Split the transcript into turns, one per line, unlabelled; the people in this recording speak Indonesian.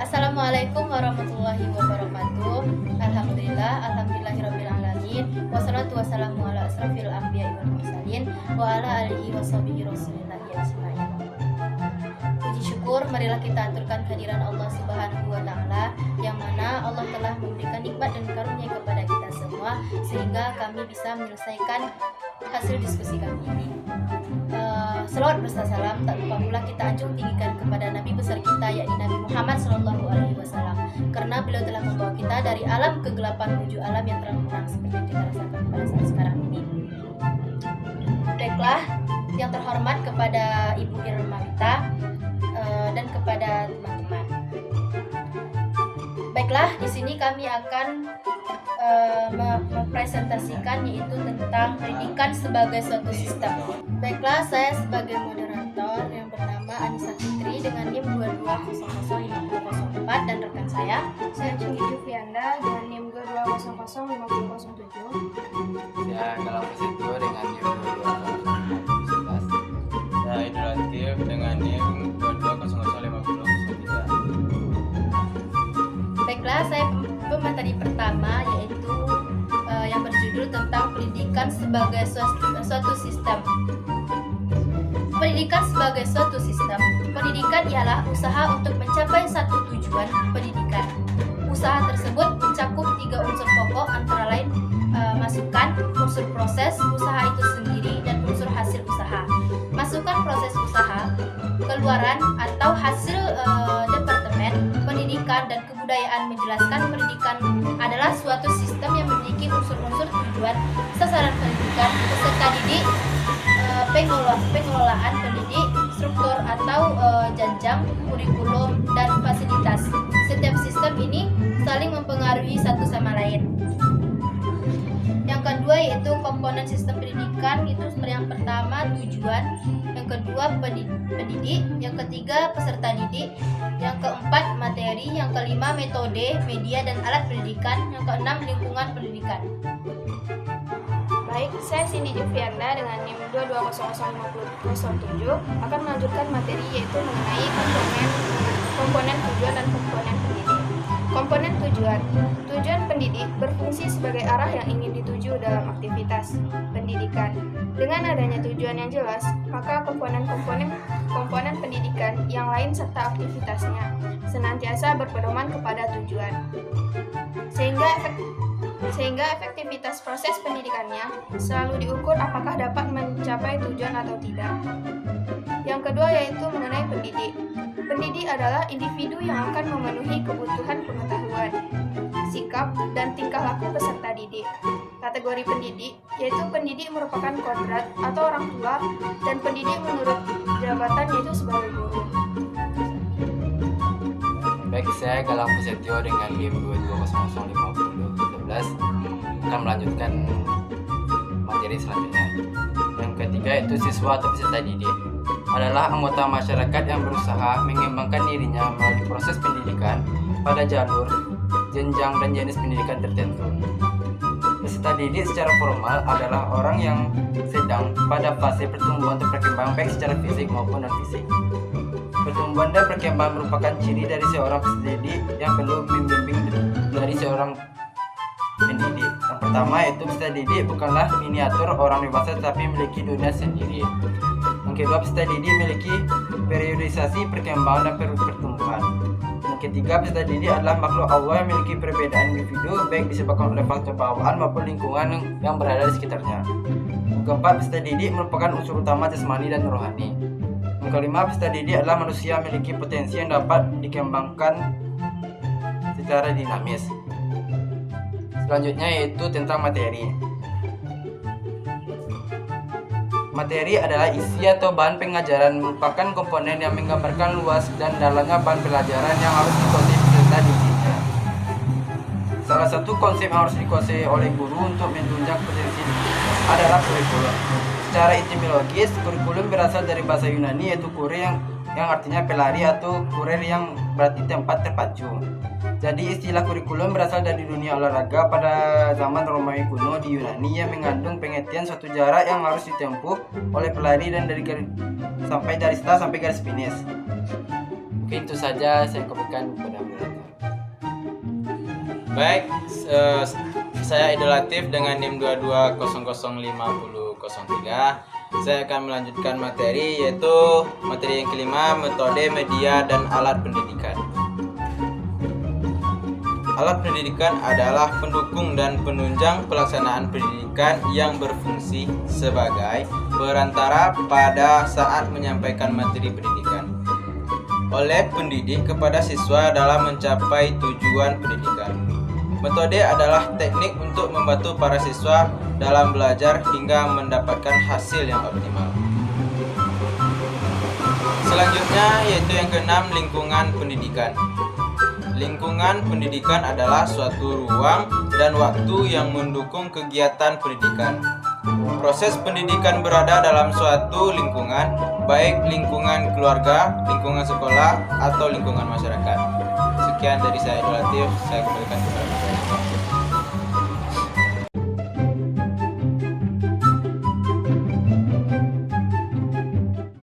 Assalamualaikum warahmatullahi wabarakatuh. Alhamdulillahirabbil alamin. Wassalatu wassalamu ala asrofil anbiya'i wal mursalin wa ala alihi washabihi rasulillahi ajmain. Puji syukur marilah kita aturkan kehadiran Allah Subhanahu wa taala, yang mana Allah telah memberikan nikmat dan karunia kepada kita semua sehingga kami bisa menyelesaikan hasil diskusi kami ini. Selawat beserta salam tak lupa pula kita anjung tinggikan kepada Nabi besar kita, yakni Nabi Muhammad Sallallahu Alaihi Wasallam, karena beliau telah membawa kita dari alam kegelapan menuju alam yang terang seperti yang kita rasakan pada saat sekarang ini. Baiklah, yang terhormat kepada Ibu Irma Wita dan kepada teman-teman. Baiklah, di sini kami akan mempresentasikan yaitu tentang pendidikan sebagai suatu sistem. Baiklah, saya sebagai moderator yang bernama Anissa Fitri dengan NIM 22005004 dan rekan saya
Cindy Jufianda dengan NIM 22005007.
Saya Galang Prasetyo dengan NIM 220011. Saya Idul Latif dengan NIM 22005003.
Baiklah, saya pemateri pertama yaitu yang berjudul tentang pendidikan sebagai suatu sistem. Pendidikan sebagai suatu sistem. Pendidikan ialah usaha untuk mencapai satu tujuan pendidikan. Usaha tersebut mencakup 3 unsur pokok, antara lain masukan, unsur proses usaha itu sendiri, dan unsur hasil usaha. Masukan proses usaha, keluaran atau hasil departemen pendidikan dan kebudayaan menjelaskan pendidikan adalah suatu sistem yang memiliki unsur-unsur tujuan, sasaran pendidikan, peserta didik, pengelolaan pendidik, struktur atau jenjang, kurikulum, dan fasilitas. Setiap sistem ini saling mempengaruhi satu sama lain. Yang kedua yaitu komponen sistem pendidikan, itu yang pertama tujuan, yang kedua pendidik, yang ketiga peserta didik, yang keempat materi, yang kelima metode, media dan alat pendidikan, yang keenam lingkungan pendidikan.
Baik, saya Cindy Jufianda dengan NIM 22005007 akan melanjutkan materi yaitu mengenai komponen tujuan dan komponen pendidik. Komponen tujuan. Tujuan pendidik berfungsi sebagai arah yang ingin dituju dalam aktivitas pendidikan. Dengan adanya tujuan yang jelas, maka komponen pendidikan yang lain serta aktivitasnya senantiasa berpedoman kepada tujuan. Sehingga efektivitas proses pendidikannya selalu diukur apakah dapat mencapai tujuan atau tidak. Yang kedua yaitu mengenai pendidik. Pendidik adalah individu yang akan memenuhi kebutuhan pengetahuan, sikap, dan tingkah laku peserta didik. Kategori pendidik yaitu pendidik merupakan kodrat atau orang tua, dan pendidik menurut jabatan yaitu sebagai guru.
Baik, saya Galang Prasetyo dengan NIM 22005011 akan melanjutkan materi selanjutnya. Yang ketiga yaitu siswa atau peserta didik adalah anggota masyarakat yang berusaha mengembangkan dirinya melalui proses pendidikan pada jalur, jenjang, dan jenis pendidikan tertentu. Peserta didik secara formal adalah orang yang sedang pada fase pertumbuhan atau perkembangan baik secara fisik maupun non-fisik. Pertumbuhan dan perkembangan merupakan ciri dari seorang peserta didik yang perlu membimbing dari seorang pendidik. Yang pertama yaitu peserta didik bukanlah miniatur orang dewasa tetapi memiliki dunia sendiri. Yang kedua, peserta didik memiliki periodisasi perkembangan dan pertumbuhan. Yang ketiga, peserta didik adalah makhluk Allah yang memiliki perbedaan individu baik disebabkan oleh faktor bawaan maupun lingkungan yang berada di sekitarnya. Yang keempat, peserta didik merupakan unsur utama jasmani dan rohani. Yang kelima, peserta didik adalah manusia yang memiliki potensi yang dapat dikembangkan secara dinamis. Selanjutnya yaitu tentang materi. Materi adalah isi atau bahan pengajaran, merupakan komponen yang menggambarkan luas dan dalamnya bahan pelajaran yang harus dikuasai peserta didiknya. Salah satu konsep yang harus dikuasai oleh guru untuk menunjang potensi didik adalah kurikulum. Secara etimologis, kurikulum berasal dari bahasa Yunani yaitu kure yang yang artinya pelari atau kurir yang berarti tempat terpacu. Jadi istilah kurikulum berasal dari dunia olahraga pada zaman Romawi kuno di Yunani yang mengandung pengertian suatu jarak yang harus ditempuh oleh pelari dan dari start sampai garis finish. Mungkin itu saja saya kopikan kepada moderator.
Baik, saya Idul Latif dengan NIM 22005003. Saya akan melanjutkan materi, yaitu materi yang kelima, metode, media, dan alat pendidikan. Alat pendidikan adalah pendukung dan penunjang pelaksanaan pendidikan yang berfungsi sebagai perantara pada saat menyampaikan materi pendidikan oleh pendidik kepada siswa dalam mencapai tujuan pendidikan. Metode adalah teknik untuk membantu para siswa dalam belajar hingga mendapatkan hasil yang optimal. Selanjutnya yaitu yang keenam, lingkungan pendidikan. Lingkungan pendidikan adalah suatu ruang dan waktu yang mendukung kegiatan pendidikan. Proses pendidikan berada dalam suatu lingkungan, baik lingkungan keluarga, lingkungan sekolah, atau lingkungan masyarakat. Sekian dari saya Idul Latif, saya kembalikan kepada Bapak.